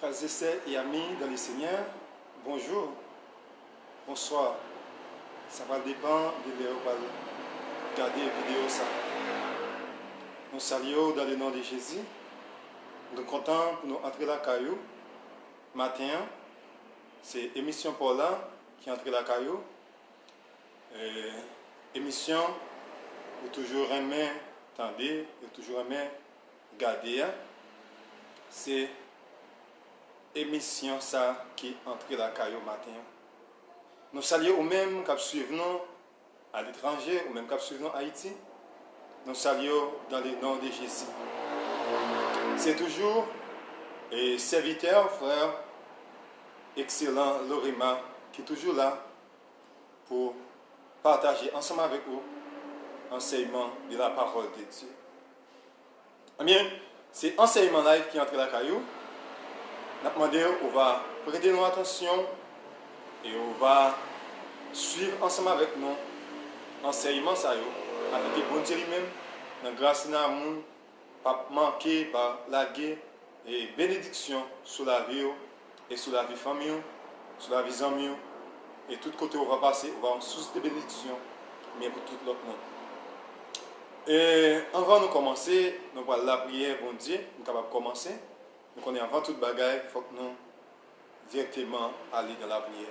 frères et sœurs et amis dans le Seigneur, bonjour, bonsoir. Ça va dépendre de l'heure où vous regarder la vidéo. Nous saluons dans le nom de Jésus. Nous sommes contents pour nous entrer la caillou. Matin, c'est émission Paula qui entre la caillou. Émission où toujours aimer tendre et toujours aimer garder. C'est émission ça qui entre la caillou matin. Nous saluons ou même qui suivent nous à l'étranger ou même qui suivent nous à Haïti. Nous saluons dans le nom de Jésus. C'est toujours et serviteur, frère, excellent Lorima, qui est toujours là pour partager ensemble avec vous l'enseignement de la parole de Dieu. Eh bien, c'est enseignement live qui entre la caillou. Nous avons demandé, on va prêter nos attention et on va suivre ensemble avec nous l'enseignement ça avec le bon Dieu lui-même, dans la grâce de l'amour, pas manquer par la guerre et bénédiction sur la vie et sur la vie famille, sur la vie amis et tout côté on va passer, on va en source de bénédiction, mais pour tout l'autre monde. Et avant de commencer, nous allons la prière, bon Dieu, nous sommes capables de commencer. Donc on est avant toute bagaille, il faut que nous directement aller dans la prière.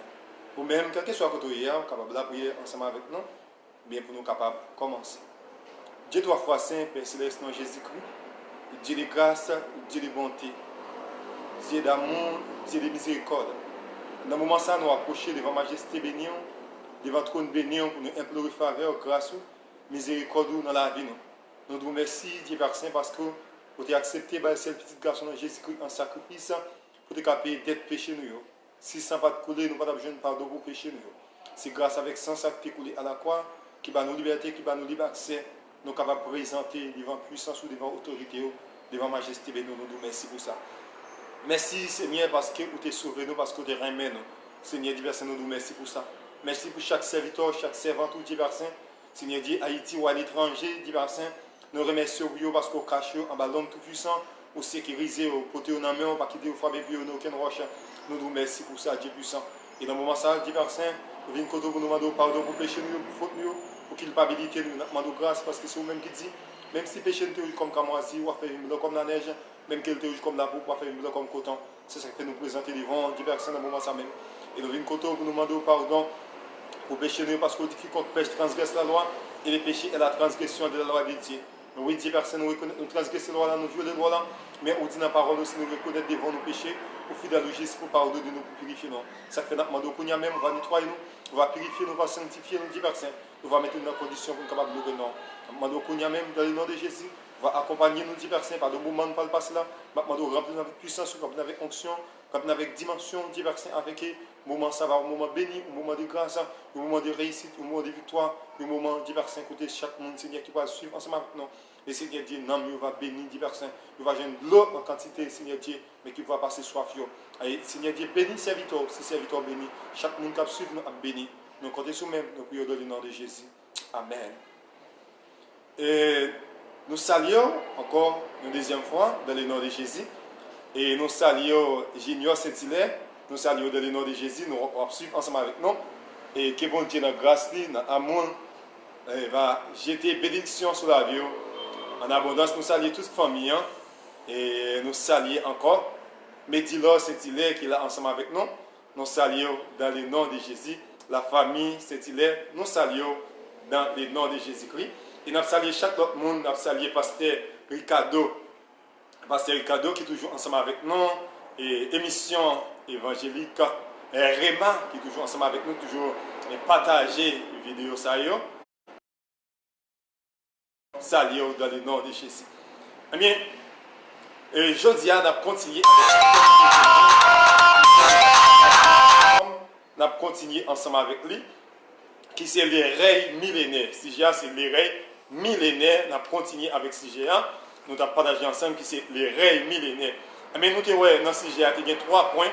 Ou même, quel que soit le côté hier, nous sommes capables de la prière ensemble avec nous, bien pour nous capables de commencer. Dieu trois fois saint, Père Céleste, nom Jésus-Christ, Dieu de grâce, Dieu de bonté, Dieu d'amour, Dieu de miséricorde. Dans le moment ça, nous approchons devant Majesté bénie, devant trône béni pour nous implorer faveur, grâce, miséricorde dans la vie. Nous vous remercions, Dieu Père Saint, parce que vous avez accepté par ce petit garçon de Jésus-Christ en sacrifice pour te payer d'être péché nous. Si sans pas de couler, nous pas besoin de pardon pour péché nous. C'est grâce avec sang qui est coulé à la croix qui va nous liberté, qui va nous libre accès, nous sommes capables de présenter devant puissance ou devant autorité, devant majesté. Nous nous merci pour ça. Merci Seigneur parce que vous t'es sauvé nous, parce que vous t'es remis nous. Seigneur Dieu Saint, nous nous merci pour ça. Merci pour chaque serviteur, chaque servante, Dieu Saint. Seigneur Dieu, Haïti ou à l'étranger, Dieu Saint. Nous remercions parce qu'on cache en bas l'homme tout-puissant, au sécuriser, au côté en main, pas quitter au frère de nous aucune roche. Nous nous remercions pour ça, Dieu puissant. Et dans le moment ça, Dieu Saint, nous venons pour nous demander pardon pour péché nous, pour faute nous, pour culpabilité nous, nous demandons grâce parce que c'est vous-même qui dit, même si péché nous est comme camoisi, ou faire une blanc comme la neige, même qu'elle est comme la boue, ou faire une blanc comme coton, c'est ça qui fait nous présenter devant Dieu Saint dans le moment ça même. Et nous venons pour nous demander pardon pour péché nous parce qu'on dit quiconque pêche transgresse la loi, et le péché est la transgression de la loi de Dieu. Oui, Dieu personne nous reconnaît, nous transgressons la loi là, nous violer la loi là, mais on dit dans la parole aussi nous reconnaître devant nos péchés, pour fidèle juste pour pardonner nous, pour purifier nous. Ça fait notre demande qu'on y a même, on va nettoyer nous, on va purifier nous, on va sanctifier nous, Dieu personne, on va mettre nous dans la condition pour nous capables de nous. On demande qu'on y a même dans le nom de Jésus, on va accompagner nous, Dieu personne, par le moment de pas le passer là, on va remplir avec puissance, remplir avec onction, remplir avec dimension, Dieu personne, avec moment ça va, un moment béni, un moment de grâce, un moment de réussite, un moment de victoire, un moment Dieu personne, côté chaque monde, Seigneur, qui va suivre ensemble avec nous. Et Seigneur Dieu, non, il va bénir Dieu personne, il va gagner l'eau en quantité, Seigneur Dieu, mais qui va passer soif. Et Seigneur Dieu, bénis serviteur, si serviteur béni, chaque monde qui suit nous a béni. Nous comptons sur nous-mêmes, nous prions dans le nom de Jésus. Amen. Et nous saluons encore une deuxième fois dans le nom de Jésus. Et nous saluons Junior Saint-Hilaire, nous saluons dans le nom de Jésus, nous suivons ensemble avec nous. Et que bon Dieu, dans la grâce, dans l'amour, va jeter bénédiction sur la vie. En abondance, nous saluons toute famille. Et nous saluons encore Médilor Saint-Hilaire qui est là ensemble avec nous. Nous saluons dans le nom de Jésus. La famille Saint-Hilaire, nous saluons dans le nom de Jésus-Christ. Et nous saluons chaque autre monde. Nous saluons Pasteur Ricardo. Pasteur Ricardo qui est toujours ensemble avec nous. Et émission évangélique Réma qui est toujours ensemble avec nous. Toujours partager les vidéos. Saluons dans le nom de Jésus. Eh bien, jeudi, on a continué ensemble avec lui, qui c'est les règles millénaires. CGA, c'est les règles millénaires. On a continué avec CGA. Nous avons partagé ensemble qui c'est les règles millénaires. Mais nous avons dans CGA, il y a 3 points.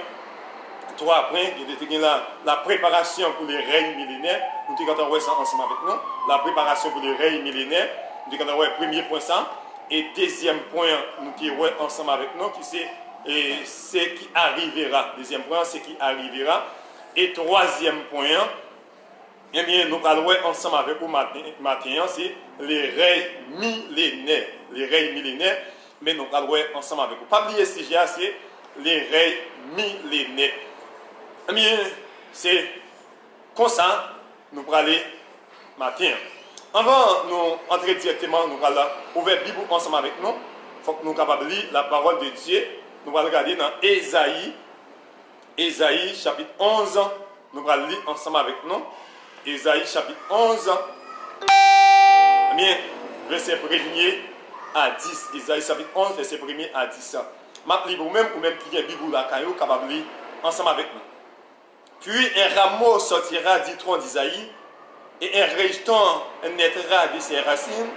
3 points. Il y a la préparation pour les règles millénaires. Nous avons vu ça ensemble avec nous. La préparation pour les règles millénaires. Nous avons vu le premier point ça. Et deuxième point, nous avons vu ensemble avec nous, qui c'est et c'est qui arrivera. Deuxième point, c'est qui arrivera. Et troisième point, eh bien, nous allons ensemble avec vous matin, c'est les règles millénaires. Les règles millénaires, mais nous allons ensemble avec vous. Pas oublier ce sujet, c'est les règles millénaires. Eh bien, c'est comme ça, nous allons aller matin. Avant nous entrer directement, nous allons ouvrir la Bible ensemble avec nous. Il faut que nous soyons capables de lire la parole de Dieu. Nous allons regarder dans Ésaïe chapitre 11. Nous allons lire ensemble avec nous. Ésaïe chapitre 11. Bien, verset 1er à 10. Ésaïe chapitre 11, verset 1er à 10. Je vais vous-même ou même qui a Bible là, capable de lire ensemble avec nous. Puis un rameau sortira du tronc d'Isaïe, et un rejeton naîtra de ses racines.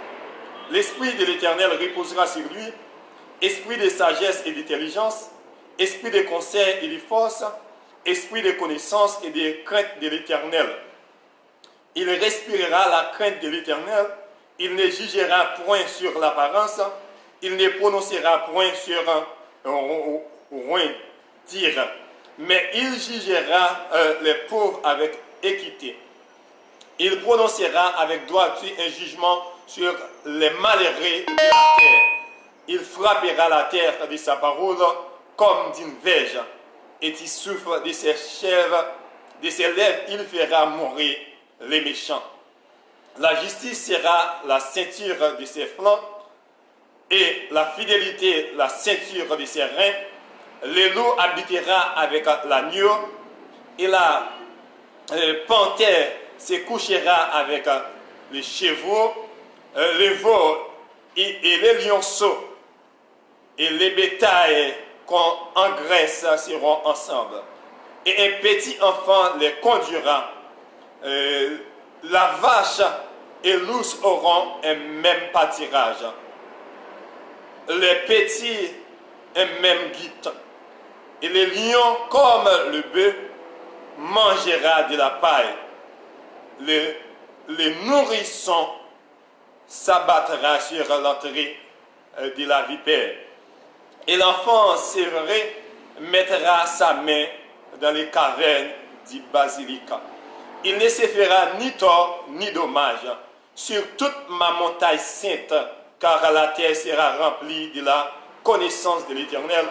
L'esprit de l'Éternel reposera sur lui, esprit de sagesse et d'intelligence, esprit de conseil et de force, esprit de connaissance et de crainte de l'Éternel. Il respirera la crainte de l'Éternel, il ne jugera point sur l'apparence, il ne prononcera point sur rien dire, mais il jugera les pauvres avec équité. Il prononcera avec droiture un jugement sur les malheureux de la terre. Il frappera la terre de sa parole comme d'une verge, et il souffle de ses lèvres, il fera mourir les méchants. La justice sera la ceinture de ses flancs, et la fidélité la ceinture de ses reins. Le loup habitera avec l'agneau, et la panthère se couchera avec les chevaux, les veaux et les lionceaux, et les bétails qu'on engraisse seront ensemble. Et un petit enfant les conduira. La vache et l'ours auront un même pâturage. Les petits, un même guide. Et les lions, comme le bœuf, mangera de la paille. Les nourrissons s'abattra sur l'entrée de la vipère. Et l'enfant sévré mettra sa main dans les cavernes du basilic. Il ne se fera ni tort ni dommage sur toute ma montagne sainte, car la terre sera remplie de la connaissance de l'Éternel,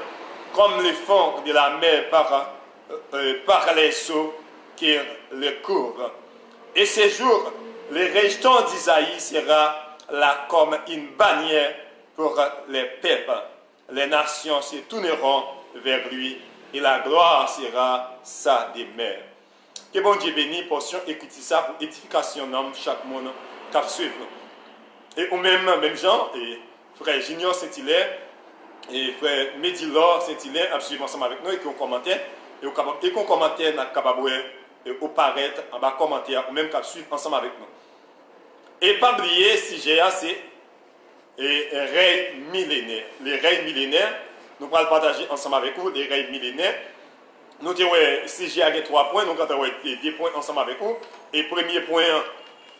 comme le fond de la mer par les eaux qui le couvrent. Et ce jour, le rejeton d'Isaïe sera là comme une bannière pour les peuples. Les nations se tourneront vers lui et la gloire sera sa demeure. Que bon Dieu bénisse, portion, écoutez ça pour édification de chaque monde qui suit. Et ou même Jean, et frère Junior Saint-Hilaire, et frère Médilor Saint-Hilaire, absolument ensemble avec nous, et qui ont commenté, et qu'on commentaire, n'a capable ou paraître en bas commentaire, ou même qui suivre ensemble avec nous. Et pas oublier, si j'ai assez, et règles millénaires. Les règles millénaires, nous allons partager ensemble avec vous les règles millénaires. Nous avons, si j'ai 3 points, nous avons 2 points ensemble avec vous. Et premier point,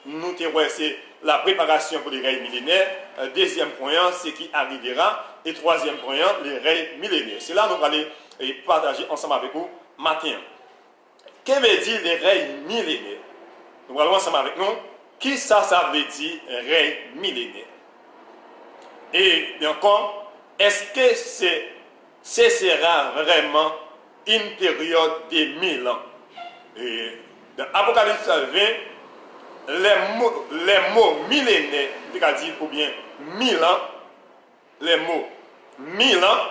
nous avons, c'est la préparation pour les règles millénaires. Deuxième point, c'est qui arrivera. Et troisième point, les règles millénaires. C'est là que nous allons partager ensemble avec vous matin. Que veut dire les règles millénaires? Nous allons ensemble avec nous. Qui ça veut dire règles millénaires? Et encore, est-ce que ce sera vraiment une période de 1000 ans? Et dans Apocalypse 20, les mots millénaires, c'est-à-dire ou bien 1000 ans, les mots 1000 ans,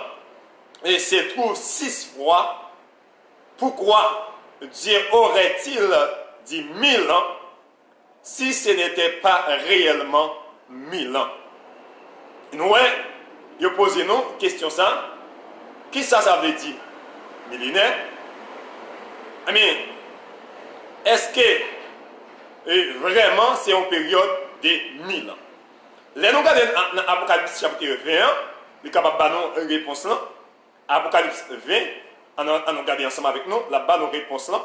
et se trouvent 6 fois. Pourquoi Dieu aurait-il dit 1000 ans si ce n'était pas réellement 1000 ans? Nous, nous posons nous question ça. Qui ça veut dire? Millénaire. Mais est-ce que vraiment c'est une période de 1000 ans? Les nous regardons dans Apocalypse chapitre 21, nous sommes capables de nous réponse là. Apocalypse 20, on regarde ensemble avec nous, là-bas nos réponses là.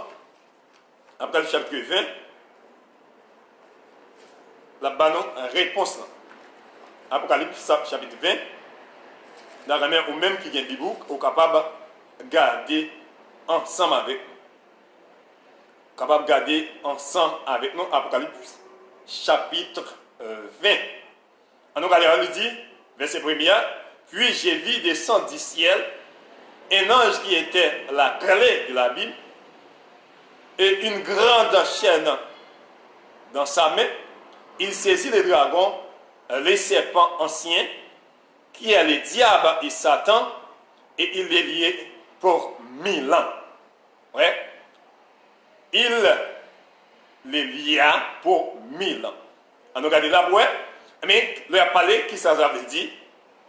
Apocalypse chapitre 20, là-bas nos réponses là. Apocalypse chapitre 20. ou même qui est biblique, ou capable de garder ensemble avec nous. Capable de garder ensemble avec nous Apocalypse chapitre 20. On nous regarde, dit, verset 1er, puis j'ai vu descendre du ciel un ange qui était la clé de la Bible et une grande chaîne dans sa main. Il saisit les dragons, les serpents anciens, qui est le diable et Satan, et il les liait pour 1000 ans. Ouais. Il les lia pour 1000 ans. On regarde là, ouais. Mais le a parlé qui ça veut dire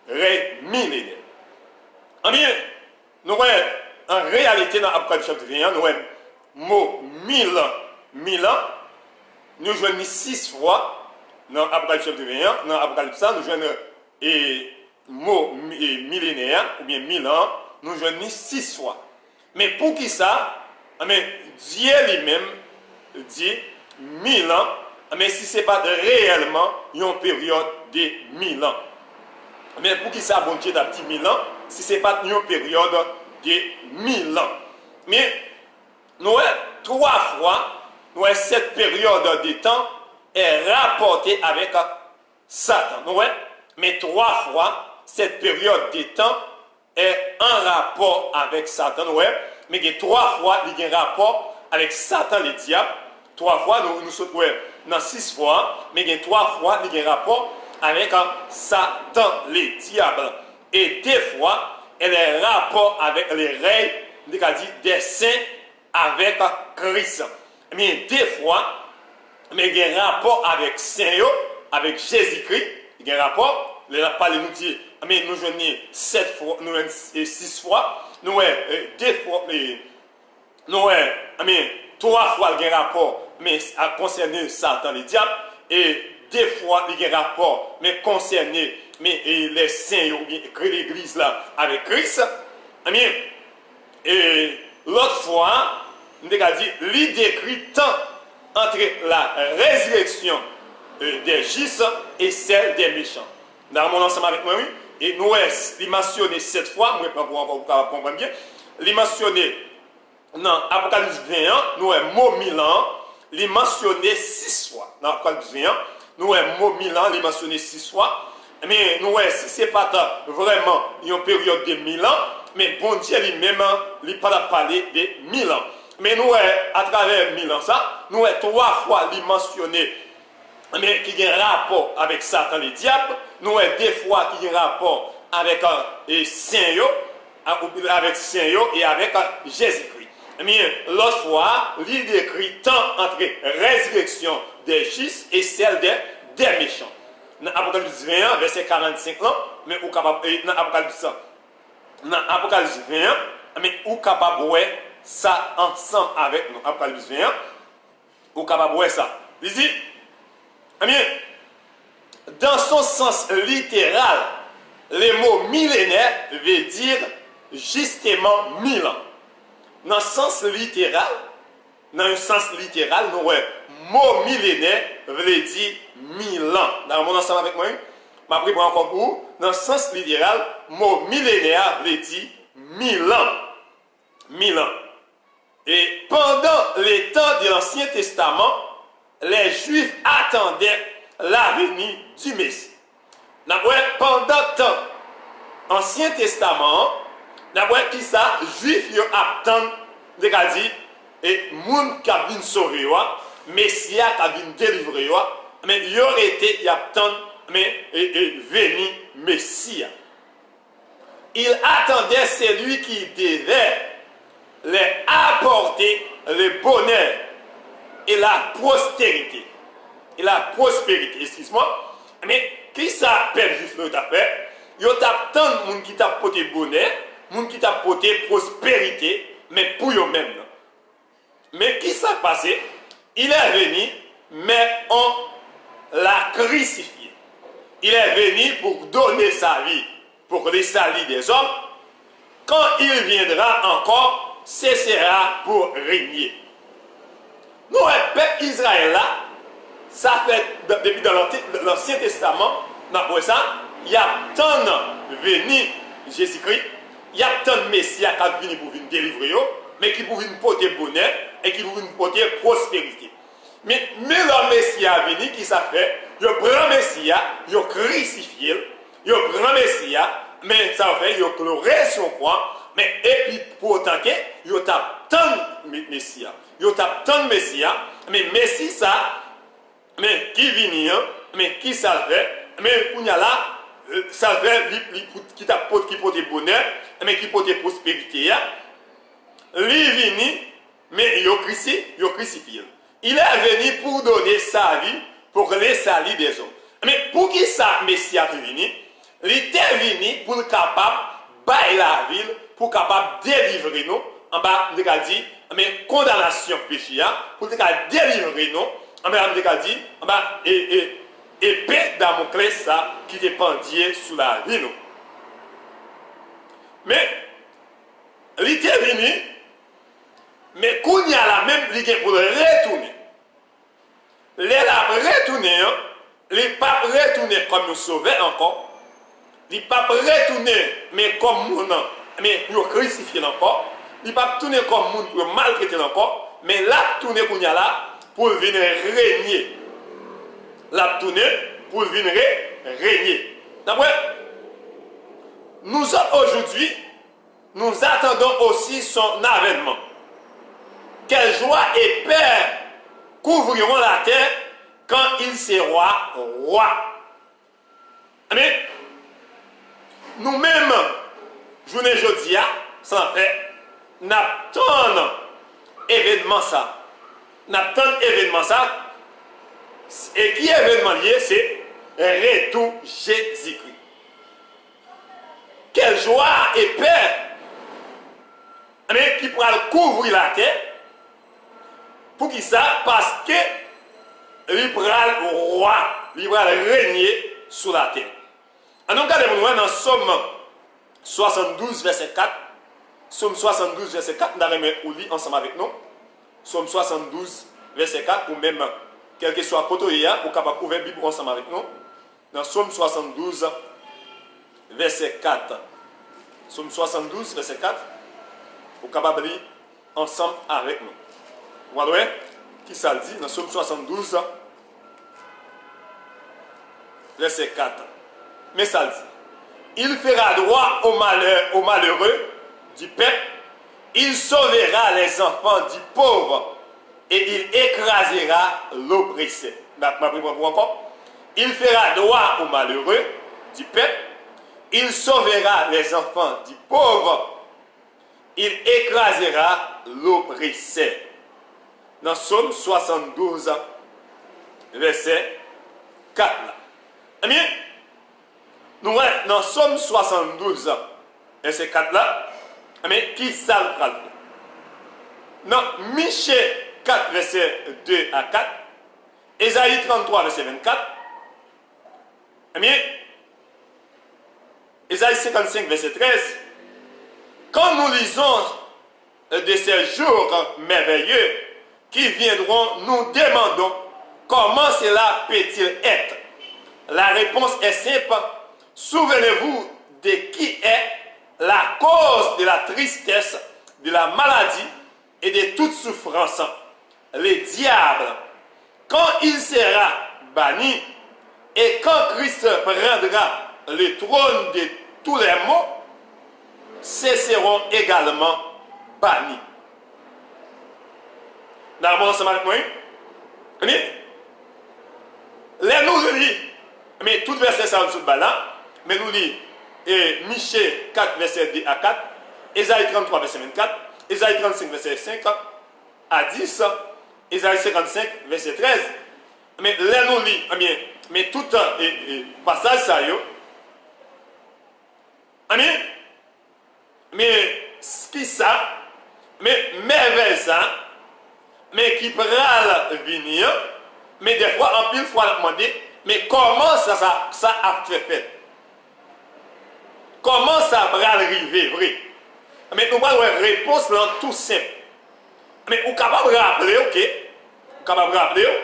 ré millénaire. En bien, nous voyons en réalité dans l'Apocalypse chapitre 21, nous voyons le mot 1000 ans. 1000 ans, nous jouons 6 fois dans l'Apocalypse chapitre 21. Dans l'Apocalypse, nous jouons le mot millénaire ou bien 1000 ans, nous jouons 6 fois. Mais pour qui ça? Mais Dieu lui-même dit 1000 ans. Mais si ce n'est pas réellement une période de 1000 ans. Mais pour qui ça, bon Dieu, d'un petit 1000 ans, si ce n'est pas une période de 1000 ans. Mais nous avons 3 fois, nous avons cette période de temps est rapportée avec Satan. Nous avons, mais 3 fois, cette période de temps est en rapport avec Satan. Nous avons, mais il y a 3 fois, il y a un rapport avec Satan, le diable. 3 fois, nous sommes dans 6 fois, mais il y a 3 fois, il y a un rapport avec Satan, le diable. Et 2 fois, il y a un rapport avec les règles des saints avec Christ. Mais 2 fois, mais il y a un rapport avec Saint, avec Jésus-Christ. Il y a un rapport, il a parlé nous dit, mais nous avons 7 fois, nous avons 6 fois, nous avons 2 fois, nous avons 3 fois il y a un rapport, mais à concerner Satan, le diable, et 2 fois il y a un rapport, mais concerné les saints, ou bien l'église là, avec Christ. Et l'autre fois, nous avons dit, il décrit tant entre la résurrection des justes et celle des méchants. Dans mon ensemble avec moi, oui. Et nous avons mentionné 7 fois, moi, pour comprendre bien, il mentionné dans Apocalypse 21, nous avons mot 1000 ans, il mentionné 6 fois. Dans Apocalypse 21, nous avons mot 1000 ans, il mentionné 6 fois. Mais nous avons, si ce n'est pas vraiment une période de 1000 ans, mais bon Dieu lui-même, il n'a pas parlé de 1000 ans. Mais nous, à travers 1000 ans, ça, nous avons 3 fois il mentionné, mais qui a un rapport avec Satan, le diable. Nous avons 2 fois qui a un rapport avec Saint, avec Saint et avec Jésus-Christ. Mais l'autre fois, il décrit tant entre résurrection des justes et celle des méchants. Dans Apocalypse 21, verset 45, mais ou capable, dans Apocalypse 21, mais ou capable de voir ça ensemble avec nous. Apocalypse 21, ou capable de voir ça. Il dit, dans son sens littéral, le mot millénaire veut dire justement 1000 ans. Dans le sens littéral, nous avons mot millénaire veut dire 1000 ans. Dans mon ensemble avec moi, je vais prendre encore pour vous. Dans le sens littéral, mot millénaire veut dire 1000 ans. 1000 ans. Et pendant les temps de l'Ancien Testament, les Juifs attendaient la venue du Messie. Pendant le temps, Ancien Testament, d'abord qui ça, Juifs attendent, c'est-à-dire, et moun qui a vint sauver, Messia qui a vint délivrer, mais il y aurait été, il attend, mais venir Messia. Il attendait celui qui devait les apporter le bonheur et la prospérité. Et la prospérité, excuse-moi. Mais qui s'appelle juste le fait? Il y a tant de monde qui t'a porté bonheur, monde qui t'a porté prospérité, mais pour eux-mêmes. Mais qui s'est passé? Il est venu, mais on l'a crucifié. Il est venu pour donner sa vie, pour les salir des hommes. Quand il viendra encore, ce sera pour régner. Nous, le peuple Israël là, ça fait depuis dans l'Ancien Testament, ça, il y a tant venu Jésus-Christ, il y a tant de Messia qui viennent pour venir délivrer, mais qui pour venir porter bonheur et qui pour venir porter prospérité. Mais le Messia venu, qui ça fait? Il prend Messia, il crucifié, il prend Messia, mais ça fait, il chloré son croix, mais et puis pourtant que il tape tant de Messia, il tape tant de Messia, mais Messie ça, mais qui vient, mais qui ça fait, mais il y a là, ça fait qui porte bonheur, mais qui porte prospérité, lui venu, mais il crucifié. Il est venu pour donner sa vie pour les salut des hommes. Mais pour qui ça, Messie est venu? Il était venu pour capable de la ville, pour capable de délivrer nous, en bas, de dit, mais condamnation péché, pour délivrer nous, en bas, de dit, en bas, et épée Damoclès, ça, qui dépendait sous la vie nous. Mais, il était venu, mais quand il y a la même, il est pour retourner. Les a retourné, les pas retourné comme nous sauver encore. Les pas retourné, mais comme nous, mais nous crucifié encore. Les pas retourné comme nous pour maltraiter encore. Mais là, tourné qu'on y a là, pour venir régner. Là, tourné pour venir régner. D'après, nous aujourd'hui, nous attendons aussi son avènement. Quelle joie et paix couvriront la terre quand il sera roi. Amen. Nous-mêmes, journée jeudi, ça fait, n'attendons événement ça. N'attendons événement ça. Et qui est événement lié, c'est retour Jésus-Christ. Quelle joie et paix. Amen. Qui pourra couvrir la terre. Pour qui ça? Parce que l'Ibral roi, l'Ibral régner sur la terre. En nous regardons dans Somme 72, verset 4. Somme 72, verset 4, nous allons lire ensemble avec nous. Somme 72, verset 4, ou même, quel que soit le côté, pour capable ouvrir la Bible ensemble avec nous. Dans Somme 72, verset 4. Somme 72, verset 4, pour capable lire ensemble avec nous. Voilà, qui ça dit dans Somme 72, verset 4. Mais ça dit, il fera droit au malheureux du peuple, il sauvera les enfants du pauvre et il écrasera l'oppressé. Encore. Il fera droit au malheureux du peuple, il sauvera les enfants du pauvre, il écrasera l'oppressé. Dans Somme 72, verset 4. Eh bien, nous voyons dans Somme 72, verset 4 là, eh bien, qui ça le parle? Dans Michée 4, verset 2 à 4, Ésaïe 33, verset 24, eh bien, Ésaïe 55, verset 13, quand nous lisons de ces jours merveilleux, qui viendront, nous demandons comment cela peut-il être. La réponse est simple. Souvenez-vous de qui est la cause de la tristesse, de la maladie et de toute souffrance. Le diable, quand il sera banni et quand Christ prendra le trône de tous les maux, cesseront également bannis. D'abord, ensemble avec moi. Mais, les nous lisons, mais tout verset ça en là, mais nous lisons Michée 4, verset 2 à 4, Ésaïe 33, verset 24, Ésaïe 35, verset 5 à 10, Ésaïe 55, verset 13. Mais les nous lisons, mais tout passage ça, mais ce qui ça, mais merveille ça, mais qui pral venir, mais des fois, en pile fois, on demander, mais comment ça a fait? Comment ça va arriver, vrai? Mais nous avons une réponse là, tout simple. Mais vous êtes capable de rappeler, ok? Vous êtes capable de rappeler,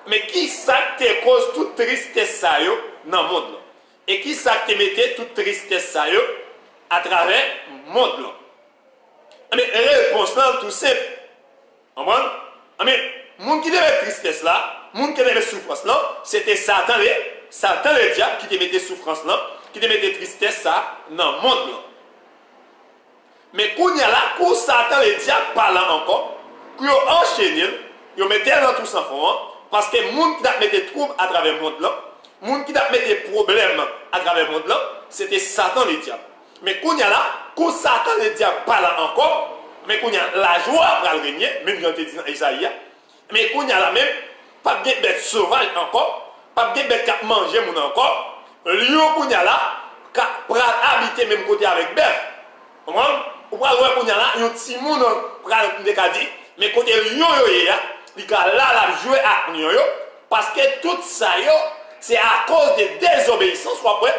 mais qui ça te cause toute tristesse ça dans le monde? Et qui ça te mettait toute tristesse ça à travers le monde là. Mais réponse là tout simple. Comprendre? Mais monde qui devait tristesse là, monde qui devait souffrance là, c'était Satan le diable qui te mettait souffrance là, qui te mettait tristesse ça dans le monde là. Mais quand il y a là, quand Satan le diable parle encore, qu'il enchaîné, il mettait dans tout ça parce que les gens qui ont mis des troubles à travers le monde là, les gens qui ont mis des problèmes à travers le monde là, c'était Satan le diable. Mais quand il y a là, quand Satan le diable parle encore, mais quand il y a la joie pour le régner, même quand il dit dans Isaïe, mais quand il y a là même, pas de bête sauvage encore, pas de bête qui mange encore, lion quand il y a là, qui pour habiter même côté avec bête. Vous comprenez? Ou pas voir qu'on y a là, un petit monde pour dire, mais côté lion il y a là la jouer à lion parce que tout ça c'est à cause de désobéissance. Après,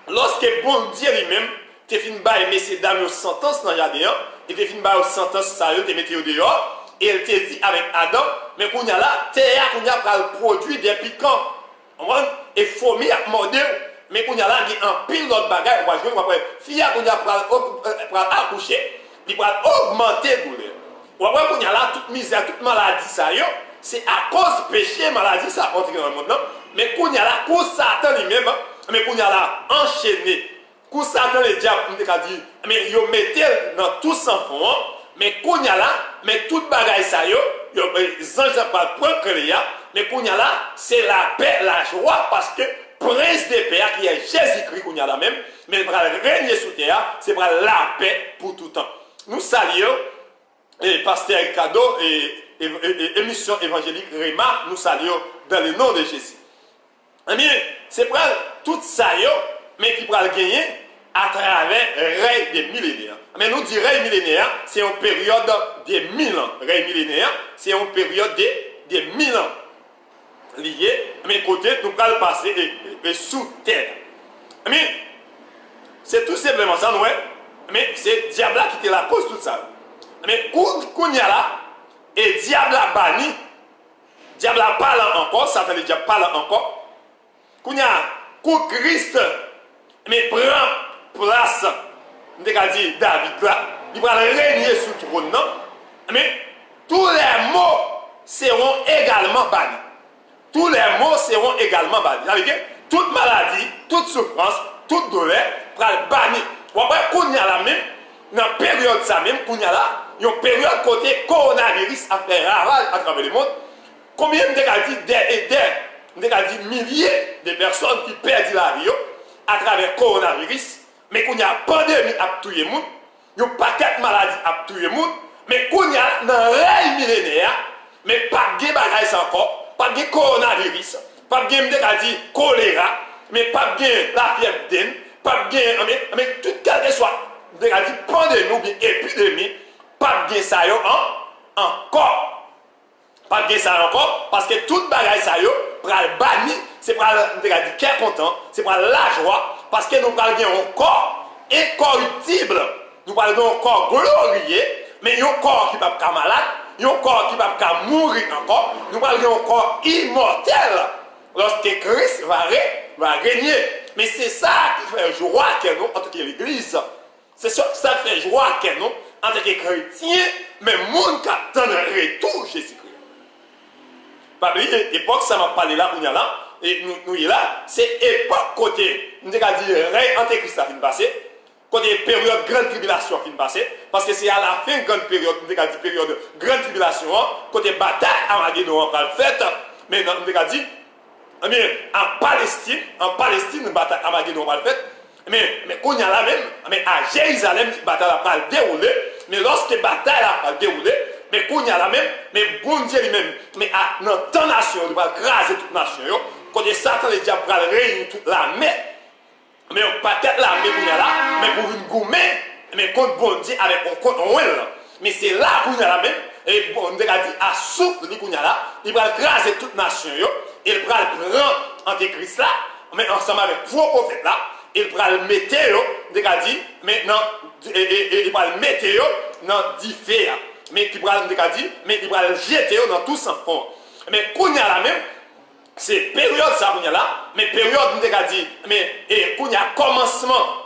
lorsque bon Dieu lui-même te fin bailler messieurs dames sentence dans jardin, et te fin bailler sentence ça te mettre au dehors et elle te dit avec Adam, mais qu'on y a là terre qu'on y a pour produire des piquants. Et fourmi à morder. Mais quand il y a là, il y a un pile d'autres bagages, on va jouer, après, fille qu'on a pour accoucher, il va augmenter le douleur. Ou après, quand il y a là, toute misère, toute maladie, ça, c'est à cause du péché, maladie, ça rentre dans le monde. Mais quand il y a là, quand Satan lui-même, mais quand il y a là, enchaîné, quand Satan le diable, on a dit, mais il mettait dans tout sans fond, mais quand il y a là, mais toute bagaille, ça, les anges ne parlent pas que mais quand il y a là, c'est la paix, la joie, parce que prince de paix qui est Jésus-Christ qu'on y a là même, mais il va régner sous terre, c'est pour la paix pour tout temps. Nous saluons pasteur Ricardo et émission évangélique Réma, nous saluons dans le nom de Jésus. C'est pour tout ça, mais qui va gagner à travers le règne des millénaires. Mais nous disons règne millénaire, c'est une période de 1000 ans. Règne millénaire, c'est une période de 1000 ans. Lié, mais côté, nous allons passer sous terre. Mais c'est tout simplement ça, nous, mais c'est diable qui est la cause de tout ça. Mais quand il y a là, et diable a banni, diable parle encore, Satan le diable parle encore. Quand il y a quand Christ, mais prend place, on a dit David là, il va régner sur le trône, mais tous les mots seront également bannis. Tous les mots seront également bannis. Ça veut dire toute maladie, toute souffrance, toute douleur sera bannie. Vous voyez, qu'on y a là même, dans la période ça même, qu'on y a là, il y a une période côté coronavirus a fait ravage à travers le monde. Combien de milliers de personnes qui perdent la vie à travers le coronavirus, mais qu'on y a pandémie à tout le monde, il y a un paquet de maladies à tout le monde, mais qu'on y a dans le règne millénaire, mais pas de bagages encore. Pas de coronavirus, pas de choléra, mais pas de la fièvre d'Inde, pas de mais tout quel que soit pandémie ou bien épidémie, pas de ça encore. Pas de ça encore, parce que tout bagage ça pour le banni, c'est pour le cœur content, c'est pour la joie, parce que nous parlons d'un corps incorruptible, nous parlons d'un corps glorieux, mais un corps qui ne va pas malade. Il y a un corps qui ne va pas mourir encore. Nous parlons d'un corps immortel lorsque Christ va régner. Mais c'est ça qui fait joie que nous, en tant que l'Église. C'est ça qui fait joie que nous, en tant que chrétiens, mais le monde qui attend le retour Jésus-Christ. Pas oublier, l'époque, ça m'a parlé là, où il y a là, et nous y là, c'est l'époque côté, nous avons dit, règne antéchrist a fini de passer. Côté période grande tribulation qui passée, parce que c'est à la fin de grande période, période grande tribulation, côté bataille Armageddon on va le faire, mais on a dit, en Palestine, bataille Armageddon on va le faire, mais quand il y a là même, mais à Jérusalem, la bataille va le dérouler, mais lorsque la bataille va le dérouler, mais quand il y a là même, mais bon Dieu lui-même, mais à notre nation, il va écraser toute nation, côté Satan, le diable va réunir toute l'armée. Mais peut-être l'armée qu'on a là, mais pour une gourmet, mais contre bon Dieu avec un compte en mais c'est là qu'on a là même, et bon Dieu a dit à souffle qu'on a là, il va écraser toute nation, il va le prendre antéchrist là, mais ensemble avec trois prophètes là, il va le mettre, Dieu a dit, maintenant, il va le mettre dans 10 fers, mais il va le jeter dans tout sans fond. Mais qu'on a là même, c'est période ça qu'on a là, mais période nous a dit, mais et qu'on y a commencement,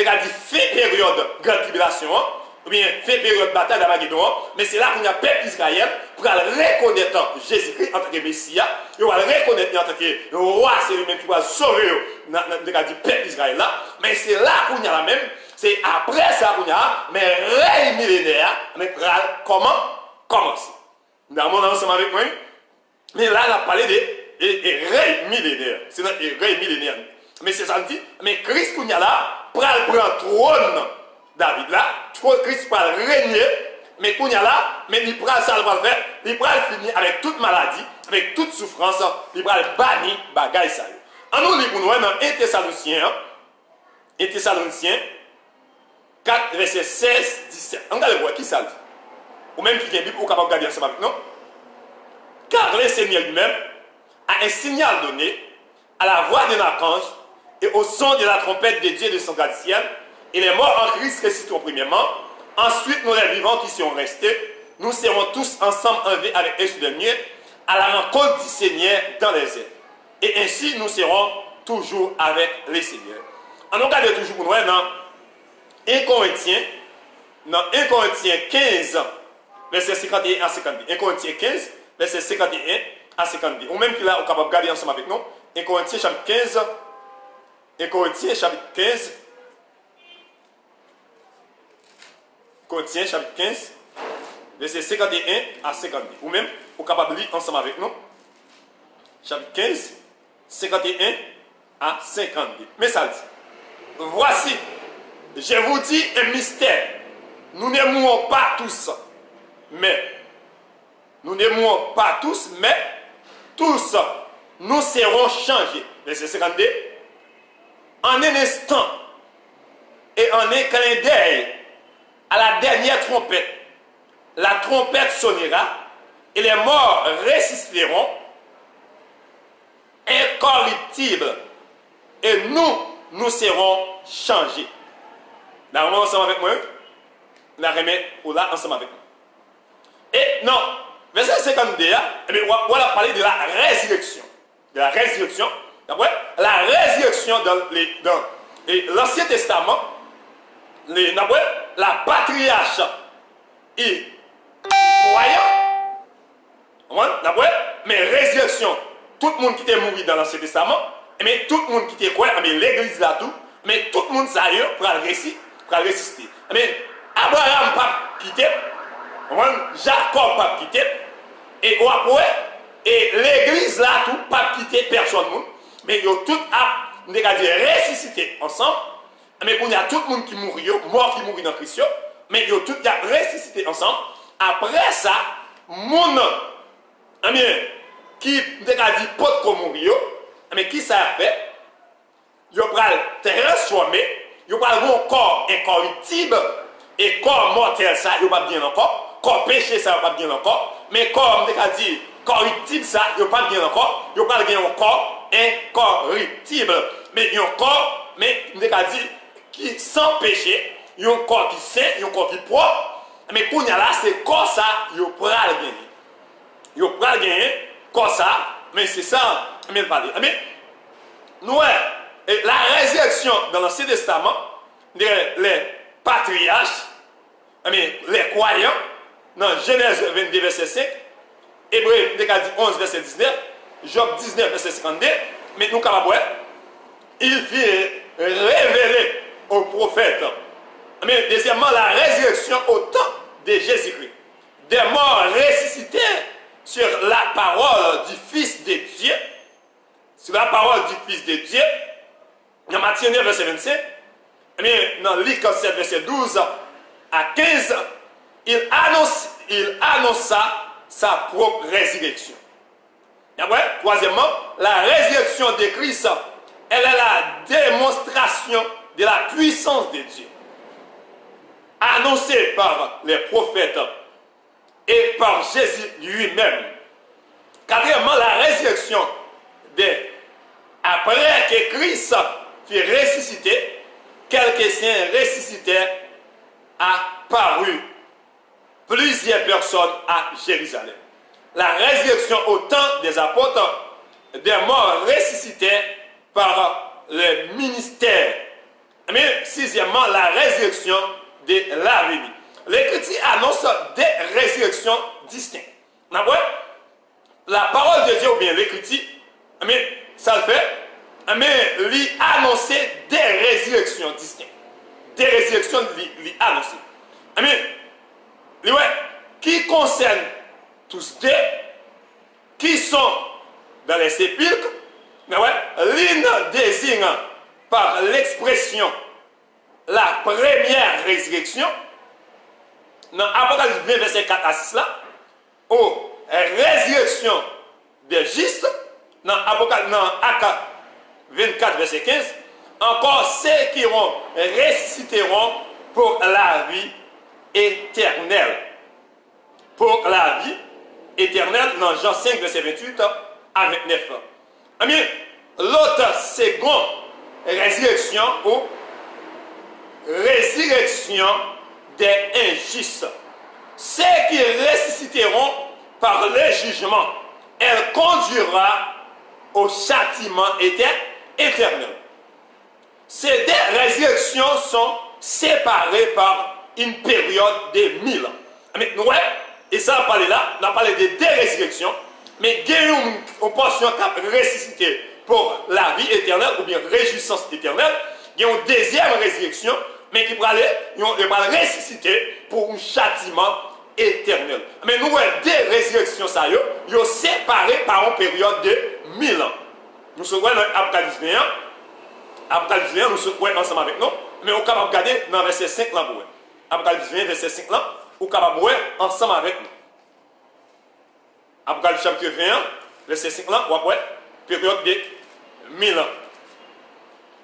dit fin période grande tribulation, ou bien fin période bataille d'Armageddon, mais c'est là qu'on a peuple Israël pour reconnaître Jésus-Christ en tant que Messie, et on va le reconnaître en tant que roi, c'est lui-même qui va sauver le peuple Israël là, mais c'est là qu'on a la même, c'est après ça qu'on a, mais règne millénaire, mais comment commencer. Nous avons ensemble avec moi, mais là on a parlé de règne millénaire, c'est notre règne millénaire. Mais c'est ça dit, mais Christ qu'on a là, prend le trône David là, Christ va régner, mais qu'on y a là, mais il prend ça, il va faire, il prend finir avec toute maladie, avec toute souffrance, il va bannir bagaille ça. En nous lisons dans 1 Thessaloniciens 4, verset 16, 17. On regarde voir qui ça dit. Ou même qui vient Bible, ou capable de regarder ensemble avec nous. Car le Seigneur lui-même a un signal donné à la voix d'un archange et au son de la trompette de Dieu et de son garde-ciel. Et les morts en Christ ressusciteront premièrement. Ensuite, nous les vivants qui seront restés, nous serons tous ensemble enlevés avec eux sur les nuées à la rencontre du Seigneur dans les airs. Et ainsi, nous serons toujours avec les Seigneurs. On regarde toujours pour nous dans 1 Corinthiens 15, verset 51 à 52. 1 Corinthiens 15, verset 51 à 52. Ou même qu'il a capable de regarder ensemble avec nous. 1 Corinthiens chapitre 15. 1 Corinthiens chapitre 15. Corinthiens chapitre 15, verset 51 à 52. Ou même, vous êtes capable de lire ensemble avec nous. Chapitre 15, 51 à 52. Mais ça dit, voici, je vous dis un mystère. Nous ne mourrons pas tous, mais tous, nous serons changés. Verset 52. En un instant et en un clin d'œil, à la dernière trompette, la trompette sonnera et les morts ressusciteront incorruptibles et nous serons changés. Là, on va ensemble avec moi. La remet ou là ensemble avec moi. Et non, verset 52, on va parler de la résurrection. De la résurrection. La résurrection dans l'Ancien Testament. La patriarche et croyant, mais résurrection, tout le monde qui était mort dans l'Ancien Testament, mais tout le monde qui était croyant, mais l'église là tout, mais tout le monde ça y est pour le résister. Mais Abraham pas quitté, Jacob pas quitté, et après, et l'église là tout pas quitté personne, mais ils ont tout ressuscité ensemble. Mais il y a tout le monde qui mourit, mort qui mourit dans Christ, mais ils ont tout ressuscité ensemble. Après ça, mon qui a dit pas de mourir, mais qui ça a fait? Ils ont transformé, ils ont un corps incorruptible et corps mortel, ça, ils n'ont pas bien encore. Corps péché, ça, ils n'ont pas bien encore. Mais corps, dit corruptible, ça, ils n'ont pas bien encore. Ils n'ont pas bien un corps incorruptible. Mais ils ont un corps, mais dit qui sans péché, il y a un corps qui saint, il y a un corps qui propre, mais quand il y a là, c'est corps ça, il y a pas le gagner. Il y a pas le gagner, corps ça, mais c'est ça, mais parler. Mais nous, la résurrection dans l'Ancien Testament, les patriarches, les croyants, dans Genèse 22, verset 5, Hébreux 11, verset 19, Job 19, verset 52, mais nous, capables, il vient révéler au prophète. Mais deuxièmement, la résurrection au temps de Jésus-Christ. Des morts ressuscités sur la parole du Fils de Dieu. Sur la parole du Fils de Dieu. Dans Matthieu 9, verset 25. Dans Luc 7, verset 12 à 15, il annonça sa propre résurrection. Et après, troisièmement, la résurrection de Christ, elle est la démonstration de la puissance de Dieu, annoncée par les prophètes et par Jésus lui-même. Quatrièmement, la résurrection après que Christ fut ressuscité, quelques saints ressuscités a paru plusieurs personnes à Jérusalem. La résurrection au temps des apôtres, des morts ressuscités par le ministère Mais sixièmement, la résurrection de la vie. L'Écriture annonce des résurrections distinctes. La parole de Dieu ou bien l'Écriture, mais ça le fait, mais lui annoncer des résurrections distinctes. Des résurrections lui annoncer. Mais qui concernent tous deux, qui sont dans les sépulcres, l'une désigne par l'expression la première résurrection, dans Apocalypse 20, verset 4 à 6 là, ou résurrection des justes, dans Actes 24, verset 15, encore ceux qui ressusciteront pour la vie éternelle. Pour la vie éternelle, dans Jean 5, verset 28 à 29. L'autre seconde résurrection ou résurrection des injustes. Ceux qui ressusciteront par le jugement, elle conduira au châtiment éternel. Ces deux résurrections sont séparées par une période de 1000 ans. Et ça, on a parlé de deux résurrections, mais il y a une portion qui a ressuscité pour la vie éternelle ou bien réjouissance éternelle. Il y a une deuxième résurrection, mais qui va ressusciter pour un châtiment éternel. Mais nous avons deux résurrections, ça y sont séparées par une période de 1000 ans. Nous sommes dans Apocalypse 21. Apocalypse 21, nous sommes ensemble avec nous, mais on est capable de regarder dans verset 5 là. Apocalypse 20, verset 5 là, on est capable de voir ensemble avec nous. Apocalypse chapitre 21, verset 5 là, on va voir période de 1000 ans.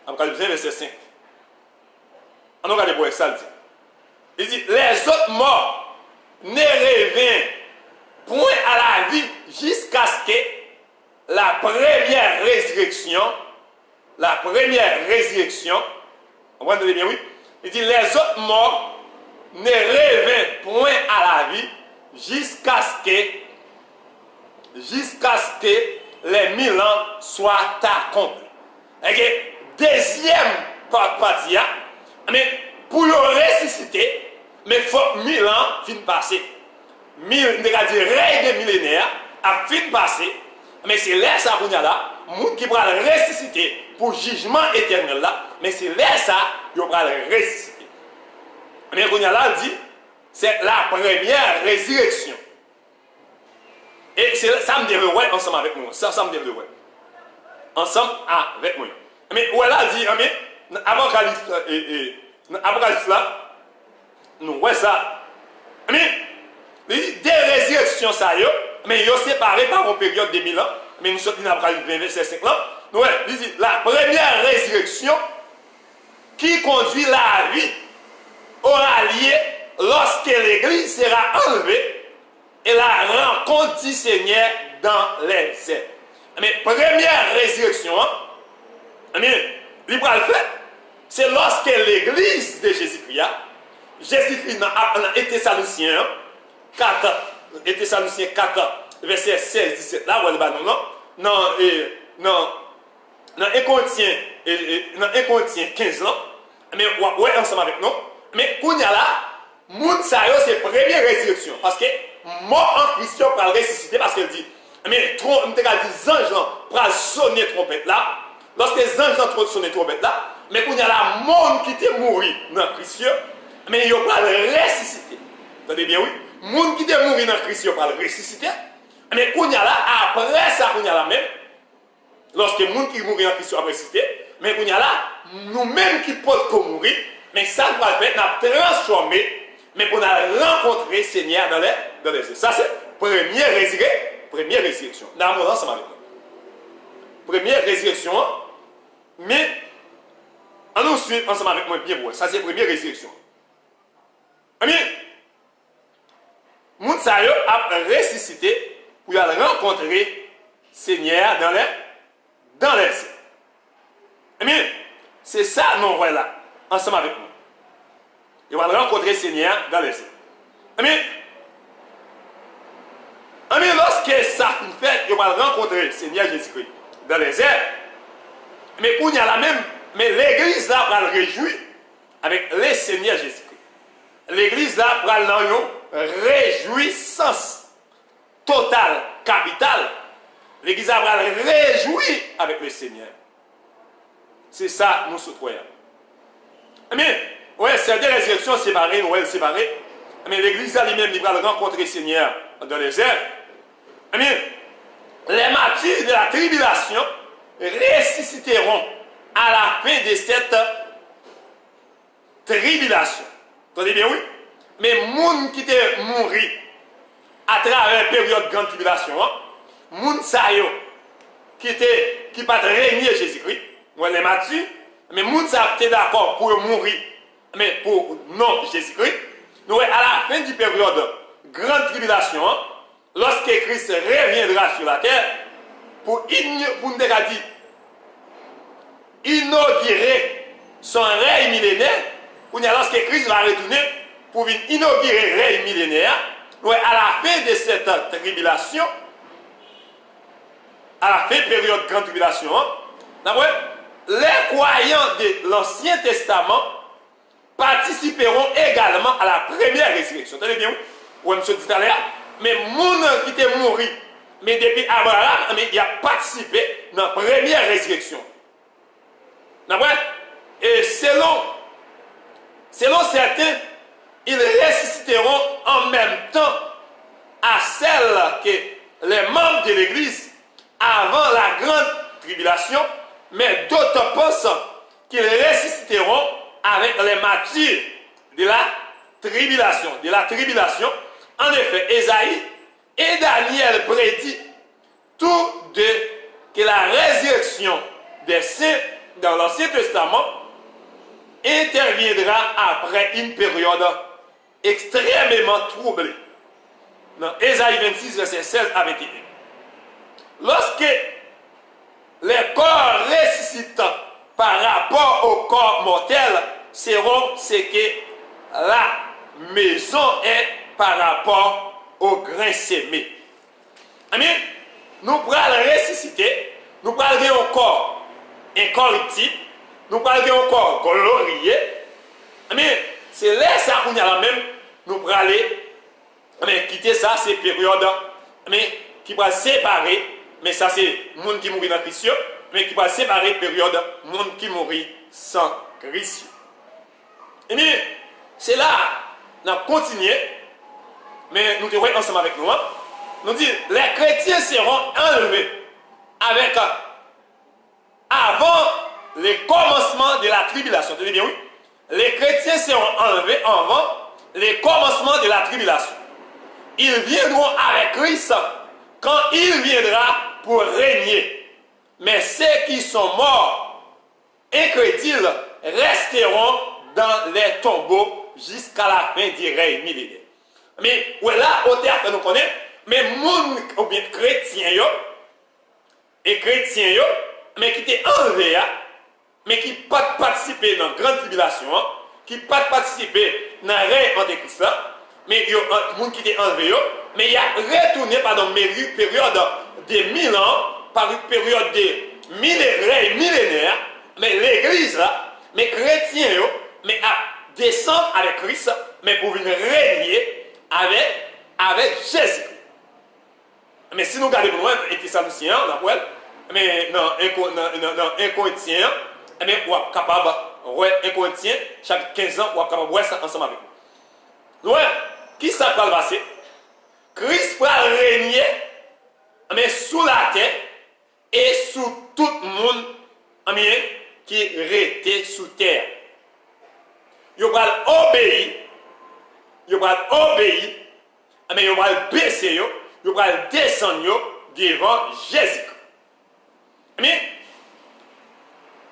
Apocalypse 20, verset 5. On va regarder pour ça. Il dit, les autres morts ne reviennent point à la vie jusqu'à ce que la première résurrection, vous comprenez bien, oui? Il dit, les autres morts ne reviennent point à la vie jusqu'à ce que les 1000 ans soient accomplis. Et deuxième partie, mais pour le ressusciter, mais il faut 1000 ans fin passer. 1000, on va dire, règne de millénaire a fin passer. Mais c'est là ça qu'on a là, monde qui va le ressusciter pour jugement éternel là, mais c'est là ça il va le ressusciter. Mais qu'on a là dit, c'est la première résurrection. Et c'est ça me devait ouais ensemble avec nous. Ça me devait ouais. Ensemble avec moi. Mais où elle a dit, mais Apocalypse là, nous ouais ça. Mais des résurrections ça yo, mais ils sont séparés par une période de 1000 ans. Mais nous sommes dans Apocalypse 20, verset 5 là. Ouais, il dit la première résurrection qui conduit la vie aura lieu lorsque l'Église sera enlevée et la rencontre du Seigneur dans les airs. Mais première résurrection, il va le faire, c'est lorsque l'Église de Jésus-Christ a été Thessaloniciens 4, verset 16-17, là où elle va dans 1 Corinthiens 15 ans, mais ouais, ensemble avec nous, mais qu'on y a là, moun sa yo c'est première résurrection, parce que mort en Christ pour le ressusciter, parce qu'elle dit, mais les anges pour sonner trompette là, lorsque les anges pour sonner trompette là, mais qu'on y a là, monde qui était mort dans Christ, mais il va le ressusciter. Vous entendez bien, oui? Monde qui était mort dans Christ, il va le ressusciter. Mais qu'on y a là, après ça, qu'on y a là même, lorsque les gens qui mourent en Christ sont ressuscités, mais qu'on y a là, nous-mêmes qui pouvons mourir, mais ça va faire, nous transformer, mais qu'on a rencontré le Seigneur dans les yeux. Ça, c'est première résurrection. Nous avons ensemble avec nous. Première résurrection, mais on nous suit ensemble avec moi bien. Ça, c'est première résurrection. Amen. Moun sa yo a ressuscité pour aller rencontrer le Seigneur dans les cieux. Amen. C'est ça, nous voyons là, ensemble avec nous. Il va rencontrer le Seigneur dans les cieux. Amen. Amen. Lorsque ça fait, il va rencontrer le Seigneur Jésus-Christ dans les airs. Mais où il y a la même Mais l'église là va le réjouir avec le Seigneur Jésus-Christ. L'église là va le réjouissance totale, capitale. L'église là va le réjouir avec le Seigneur. C'est ça, nous souhaitons. Mais, ouais, certaines résurrections séparées, Noël séparé. Mais l'église elle-même, il va rencontrer le Seigneur dans les airs. Mais, les martyrs de la tribulation ressusciteront à la fin de cette tribulation. Vous entendez bien, oui? Mais, les gens qui étaient morts à travers la période de grande tribulation, les gens qui pas régner Jésus-Christ, les martyrs, mais les gens qui étaient d'accord pour mourir, mais pour non Jésus-Christ, nous, à la fin du période de grande tribulation, lorsque Christ reviendra sur la terre, pour nous dire, inaugurer son règne millénaire, lorsque Christ va retourner pour inaugurer le règne millénaire, nous, à la fin de cette tribulation, à la fin de la période de grande tribulation, les croyants de l'Ancien Testament participeront également à la première résurrection. Vous entendez bien? Oui, monsieur dit tout à l'heure. Mais les gens qui étaient morts, mais depuis Abraham, il a participé dans la première résurrection. Et selon certains, ils ressusciteront en même temps à celles que les membres de l'Église avant la grande tribulation, mais d'autres pensent qu'ils ressusciteront avec les martyrs de la tribulation. En effet, Ésaïe et Daniel prédit tous deux que la résurrection des saints dans l'Ancien Testament interviendra après une période extrêmement troublée. Dans Ésaïe 26, verset 16 à 21. Lorsque les corps ressuscitants par rapport au corps mortel seront ce que la maison est par rapport au grain sémé. Amen. Nous pourrons ressusciter, nous pourrons un corps incorruptible, nous pourrons un corps glorieux. Amen. C'est là ça qu'on a la même, nous pourrons aller quitter ça, ces périodes qui vont séparer, mais ça c'est le monde qui mourit dans Christ, mais qui va séparer période monde qui mourit sans Christ. Et bien, c'est là, nous continuons, mais nous devons ensemble avec nous. Nous disons, les chrétiens seront enlevés avec, avant le commencement de la tribulation. Tenez bien, oui. Les chrétiens seront enlevés avant le commencement de la tribulation. Ils viendront avec Christ quand il viendra pour régner. Mais ceux qui sont morts, incrédules, resteront dans les tombeaux jusqu'à la fin du règne millénaire. Mais voilà, au terme que nous connaissons, mais moun ou bien chrétiens, et chrétiens, mais qui étaient enlevés, mais qui n'ont pas participé dans la grande tribulation, qui n'ont pas participé dans le règne antéchrist, mais il y a des gens qui étaient enlevés, mais il a retourné pendant une période de 1000 ans, par une période de millénaire, mais l'église là, mais chrétiens, mais à descendre avec Christ, mais pour venir régner avec Jésus. Mais si nous regardons pour nous, et qui sommes siens, mais dans 1 Corinthiens, mais on est capable, 1 Corinthiens, chapitre 15 ans, on est capable de voir ça ensemble avec nous. Ouais, qui ça va le passer? Christ va régner, mais sous la terre, et sous tout le monde qui était sous terre. Il va obéir, mais il va baisser, il va descendre devant Jésus. Mais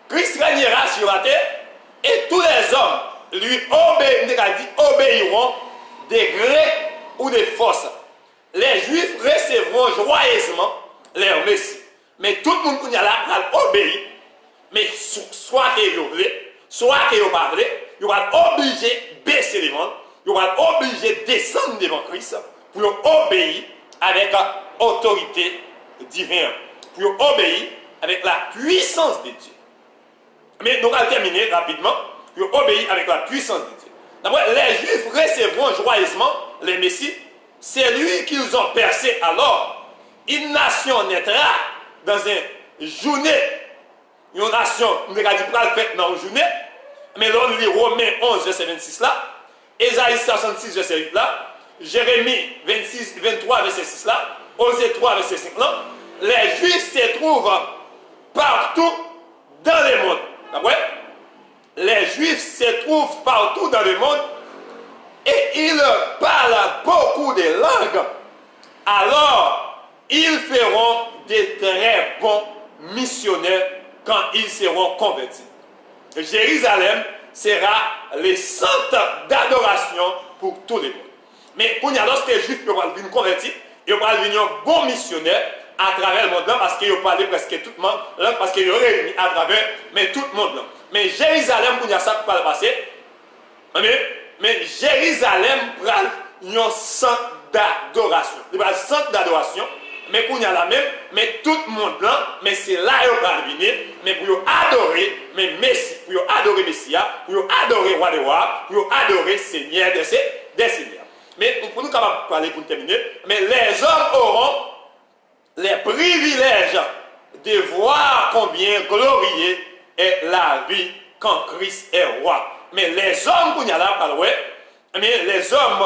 Christ régnera sur la terre et tous les hommes lui obéiront des gré ou des forces. Les Juifs recevront joyeusement leur Messie. Mais tout le monde qui est là va obéir. Mais soit qu'ils veulent, soit qu'ils ne veulent pas, ils vont être obligés de baisser les mondes, ils vont être obligés de descendre devant Christ pour obéir avec autorité divine, pour obéir avec la puissance de Dieu. Mais nous allons terminer rapidement. Ils obéissent avec la puissance de Dieu. D'abord, les Juifs recevront joyeusement les Messies. C'est lui qui nous ont percé alors. Une nation naîtra dans une journée. Une nation, nous avons dit, pas le fait dans une journée. Mais là, on lit Romains 11, verset 26 là. Ésaïe 66, verset 8 là. Jérémie 26, 23, verset 6 là. Osée 3, verset 5 là. Les Juifs se trouvent partout dans le monde. D'accord? Les Juifs se trouvent partout dans le monde et ils parlent beaucoup de langues. Alors, ils feront de très bons missionnaires quand ils seront convertis. Jérusalem sera le centre d'adoration pour tous les mondes. Mais lorsque les Juifs vont venir convertir, ils vont devenir bons missionnaires à travers le monde parce qu'ils parlent presque tout le monde, parce qu'ils sont réunis à travers tout le monde. Mais Jérusalem, pour ça pas le passer. Mais Jérusalem prend un centre d'adoration. Il y a un centre d'adoration, mais pour la même, mais tout le monde là, mais c'est là qu'il va venir, mais pour adorer, mais Messie, pour adorer Messia, pour adorer Roi des Rois, pour adorer Seigneur des Seigneurs. Mais pour nous capables de parler pour terminer, mais les hommes auront les privilèges de voir combien glorieux est la vie quand Christ est roi. Mais les hommes, pour y aller, mais les hommes,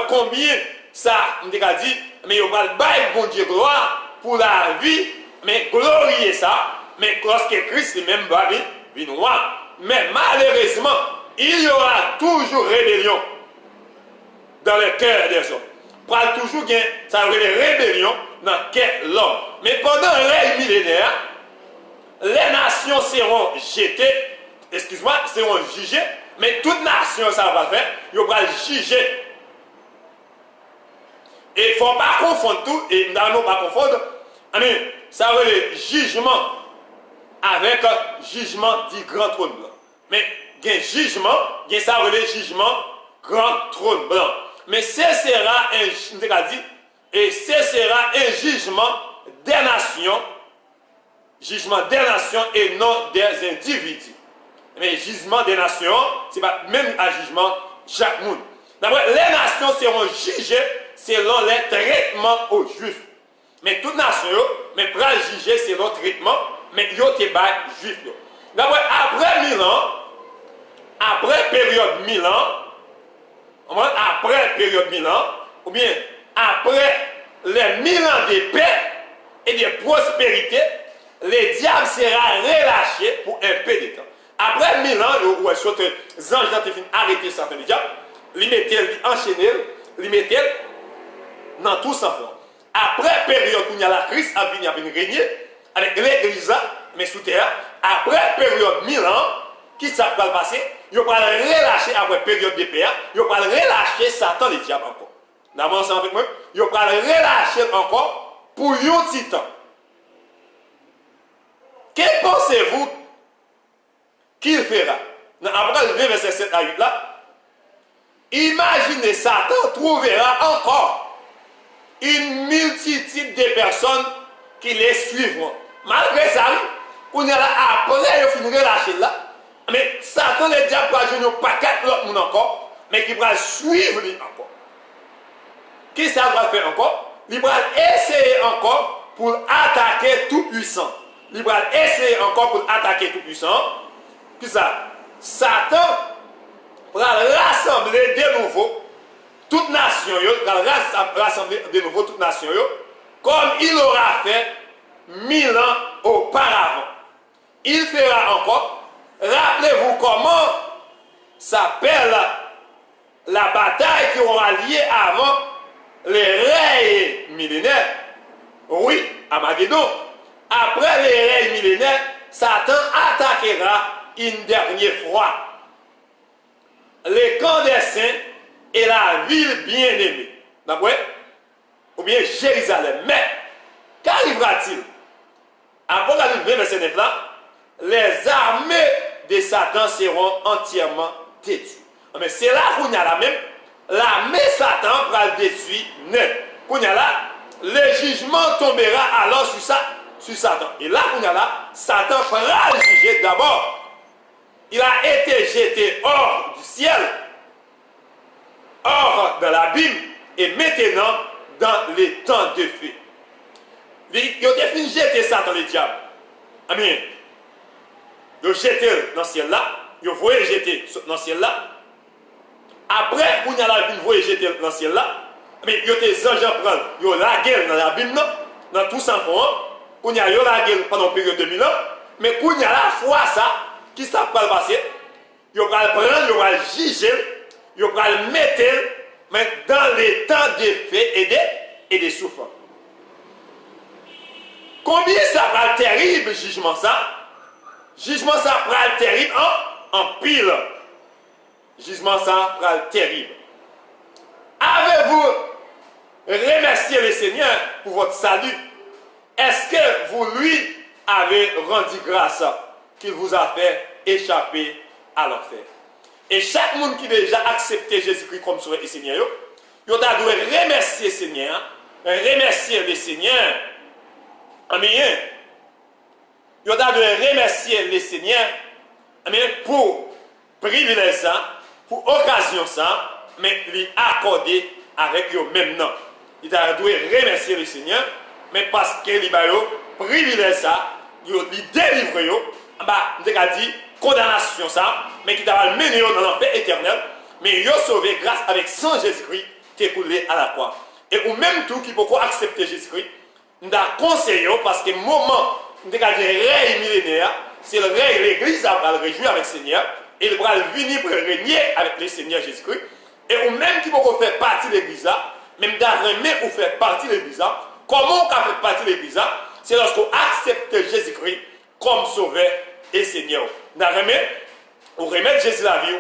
combien ça, on a dit, mais ils vont bailler bon Dieu gloire pour la vie, mais glorieux ça, mais lorsque Christ lui-même va venir roi. Mais malheureusement, il y aura toujours rébellion dans le cœur des hommes. Pour toujours gagner, ça aurait des rébellions dans le cœur de l'homme. Mais pendant le règne millénaire, les nations seront jetées, excuse-moi, seront jugées, mais toute nation, ça va faire, ils vont juger. Et il ne faut pas confondre tout, et nous n'allons pas confondre, ça veut le jugement avec jugement du grand trône blanc. Mais il y a un jugement, ça veut le jugement grand trône blanc. Mais ce sera un jugement des nations et non des individus. Mais jugement des nations, ce n'est pas même un jugement de chaque monde. D'abord, les nations seront jugées selon les traitements aux Juifs. Mais toute nation, mais pour juger selon le traitement, mais ils ont été juifs. D'abord, après 1000 ans, après période 1000 ans, après période 1000 ans, ou bien après les 1000 ans de paix et de prospérité, le diable sera relâché pour un peu de temps. Après 1000 ans, où est-ce que les anges ont arrêté Satan le diable, ils mettaient enchaîné, ils mettaient dans tout sans fond. Après période où il y a la crise à venir régner avec l'église, mais sous terre, après période 1000 ans, qui ça va passer? Il va relâcher après période de paix, il va relâcher Satan le diable encore. D'abord, avec moi, il va relâcher encore pour un petit temps. Que pensez-vous qu'il fera? Après le verset 7 à 8 là, imaginez Satan trouvera encore une multitude de personnes qui les suivront. Malgré ça, on est là après, il finit relâcher là. Mais Satan, le diable, va jouer pas quatre autres monde encore, mais qui va suivre lui encore. Qui ça va faire encore? Il va essayer encore pour attaquer tout puissant. Il va essayer encore pour attaquer tout puissant. Puis ça, Satan va rassembler de nouveau toute nation, va rassembler de nouveau toute nation, comme il aura fait 1000 ans auparavant. Il fera encore. Rappelez-vous comment s'appelle la bataille qui aura lieu avant les règnes millénaires. Oui, Armageddon. Après les règnes millénaires, Satan attaquera une dernière fois les camps des saints et la ville bien-aimée. D'accord? Ou bien Jérusalem. Mais, qu'arrivera-t-il? Apocalypse 20, verset 9 là, les armées de Satan seront entièrement détruites. Mais c'est là qu'on y a la même. L'armée Satan va détruire net. Qu'on y a là, le jugement tombera alors sur Satan. Et là qu'on y a là, Satan fera juger d'abord il a été jeté hors du ciel, hors de l'abîme, et maintenant dans les temps de feu. Il a fini de jeter ça dans le diable. Amen. Il a jeté dans le ciel là, il a voulu jeter dans le ciel là. Après, il a voulu jeter dans le ciel là, mais il a des anges prendre, il a la guerre dans l'abîme, dans tout ça, il a la guerre pendant une période de 1000 ans, mais il y a la foi ça, qui ça va passer, il va le prendre, il va le juger, il va le mettre dans les temps de faits et des souffrances. Combien ça va être terrible, jugement ça? Jugement ça va être terrible en pile. Jugement ça va être terrible. Avez-vous remercié le Seigneur pour votre salut? Est-ce que vous lui avez rendu grâce qu'il vous a fait échapper à l'enfer? Et chaque monde qui a déjà accepté Jésus-Christ comme Sauveur et Seigneur, il doit remercier le Seigneur, remercier le Seigneur. Amen. Il doit remercier le Seigneur pour privilège ça, pour occasion ça, mais lui accorder avec eux même nom. Il doit remercier le Seigneur, mais parce que lui a privilège ça, il délivre eux, il a dit condamnation ça, mais qui t'a mené dans l'enfer éternel, mais il a sauvé grâce avec sang Jésus-Christ qui est coulé à la croix. Et ou même tout qui peut accepter Jésus-Christ, nous conseillons parce que le moment de règne millénaire, c'est le règne, l'Église va le réjouir avec le Seigneur, et il va venir pour régner avec le Seigneur Jésus-Christ. Et ou même qui peut faire partie de l'Église, même d'arrimer ou faire partie de l'Église, comment on fait partie de l'Église? C'est lorsqu'on accepte Jésus-Christ comme Sauveur et Seigneur. On remet Jésus la vie,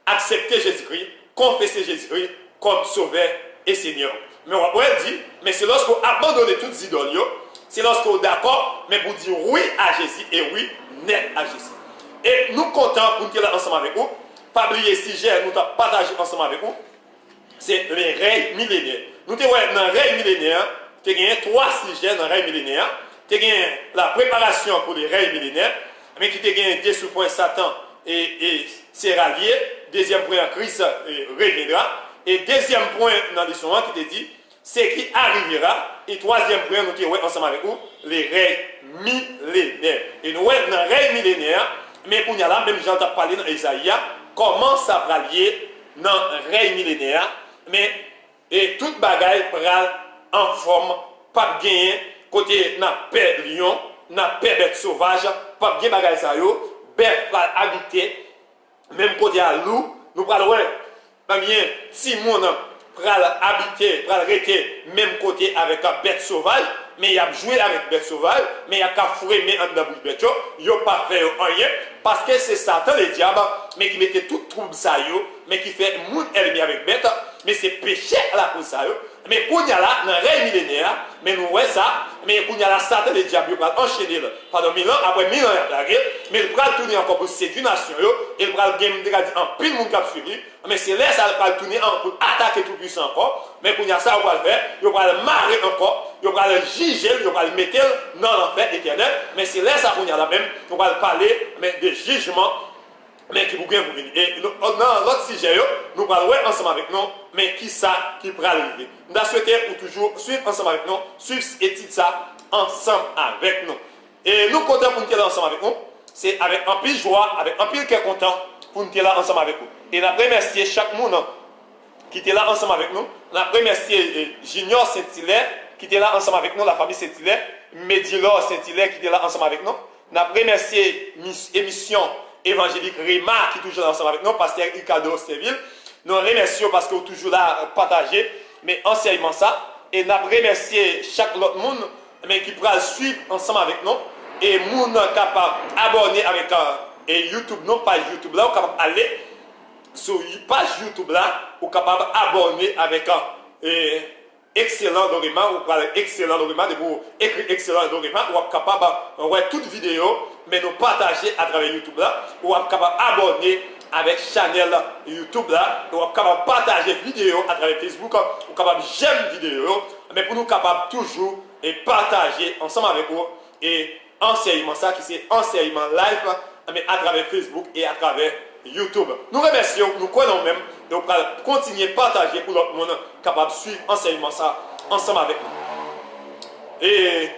accepter Jésus-Christ, confesser Jésus-Christ comme Sauveur et Seigneur. Mais on va dire, mais c'est lorsqu'on abandonne toutes les idoles, c'est lorsqu'on est d'accord, mais pour dire oui à Jésus et oui, net à Jésus. Et nous comptons pour nous là ensemble avec vous. Pas oublier si nous avons partagé ensemble avec vous. C'est les règnes millénaires. Nous avons dans les règnes millénaires, tu as 3 sujets dans les règnes millénaires. Tu as la préparation pour les règnes millénaires, mais tu as gagné sous point Satan et sera lié. Deuxième point, Christ reviendra. Et deuxième point dans l'histoire qui te dit, c'est qui arrivera. Et troisième point, nous sommes ensemble avec vous, les règnes millénaires. Et nous sommes dans les règnes millénaires, mais pour nous là, même j'entends parler dans Isaïe, comment ça va lier dans les règnes millénaires, mais et toute bagaille pral en forme, pas gagner, côté n'a paix lion, n'a paix bête sauvage, pas bien bagaille ça yo, bête pral habiter, même côté à loup, nous pral ouais. Bien, si mon pral habiter, pral rester même côté avec un bête sauvage, mais il a joué avec bête sauvage, mais il a qu'à fourer en dedans bête, il n'a pas fait rien, parce que c'est Satan le diable, mais qui mettait tout trouble ça yo, mais qui fait monde ennemi avec bête, mais c'est péché à la cause ça yo. Mais pour y a là, dans le règne millénaire, mais nous voyons ça, mais pour y a là, Satan le diable, il va enchaîner pendant 1000 ans, après 1000 ans, mais il va tourner encore pour séduire la nation, il va gagner en pile de monde qui a suivi, mais c'est là, ça va tourner pour attaquer tout puissant encore, mais pour y a ça, il va le faire, il va le marrer encore, il va le juger, il va le mettre dans l'enfer éternel, mais c'est là, ça, pour y a là même, on va parler de jugement, mais qui vous venir. Et dans l'autre sujet, nous parlons ensemble avec nous, mais qui ça qui pourra arriver. Nous souhaitons toujours suivre ensemble avec nous, suivre et titre ça ensemble avec nous. Et nous comptons pour nous être là ensemble avec nous, c'est avec un pile joie, avec un pile qui est content pour nous être là ensemble avec vous. Et nous remercier chaque monde qui était là ensemble avec nous. Nous remercier Junior Saint-Hilaire qui était là ensemble avec nous, la famille Saint-Hilaire, Médilor Saint-Hilaire qui était là ensemble avec nous. Nous remercier émission évangélique Rima qui est toujours ensemble avec nous, pasteur Ricardo Séville. Nous remercions parce que vous êtes toujours là partager, mais enseignement ça. Et nous remercions chaque autre monde mais qui pourra suivre ensemble avec nous. Et nous sommes capables d'abonner avec et YouTube, non pas YouTube là, vous capable d'aller sur page YouTube là, vous capable d'abonner avec un excellent document, ou parler excellent document, de vous écrire excellent document, ou êtes capable de voir toute vidéo, mais nous partager à travers YouTube là, ou êtes capable d'abonner avec channel YouTube là, ou êtes capable de partager vidéo à travers Facebook, ou capable de j'aime vidéo, mais pour nous capable toujours et partager ensemble avec vous et enseignement ça qui c'est enseignement live mais à travers Facebook et à travers YouTube. Nous remercions, nous connaissons même, et nous allons continuer à partager pour l'autre monde capable de suivre l'enseignement ça ensemble avec nous. Et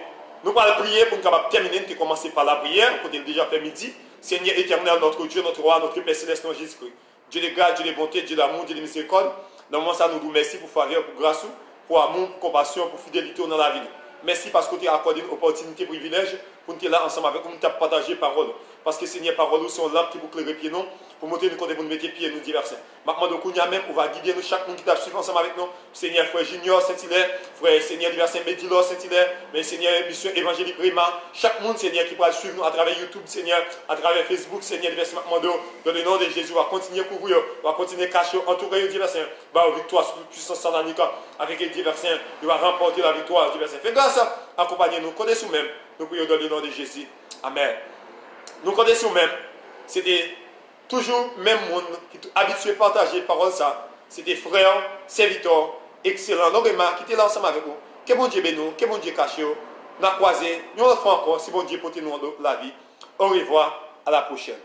nous allons prier pour nous capable terminer, nous commencer par la prière, pour déjà fait midi. Seigneur éternel, notre Dieu, notre roi, notre Père céleste, notre Jésus-Christ. Dieu de grâce, Dieu de bonté, Dieu d'amour, Dieu de miséricorde. Dans le moment ça, nous vous remercions pour faveur, pour grâce, pour amour, pour compassion, pour fidélité dans la vie. Merci parce que tu as accordé une opportunité, privilège pour nous être là ensemble avec nous, nous partager parole. Parce que Seigneur, parole, c'est une lampe qui vous claire pieds nous, pour monter nous côté pour nous mettre pieds nous divers. Maintenant, donc, même, on va guider nous, chaque monde qui t'a suivi ensemble avec nous. Seigneur, frère Junior Saint-Hilaire, frère Seigneur divers Médilor Saint-Hilaire, mais Seigneur, mission évangélique Rima, chaque monde, Seigneur, qui pourra suivre nous à travers YouTube, Seigneur, à travers Facebook, Seigneur, divers maintenant, dans le nom de Jésus, on va continuer à couvrir, on va continuer à cacher, entourer divers, bah, victoire sur toute puissance satanique, avec les divers, il va remporter la victoire, divers. Fais grâce, accompagnez-nous, connaissez nous-mêmes, nous prions dans le nom de Jésus. Amen. Nous connaissons même, c'était toujours le même monde qui est habitué à partager parole ça. C'était frères, serviteurs, excellents. Donc, qui étaient là ensemble avec vous. Que bon Dieu bénisse, que bon Dieu cache. Nous avons croisé, nous avons fait encore, si bon Dieu porte nous la vie. Au revoir, à la prochaine.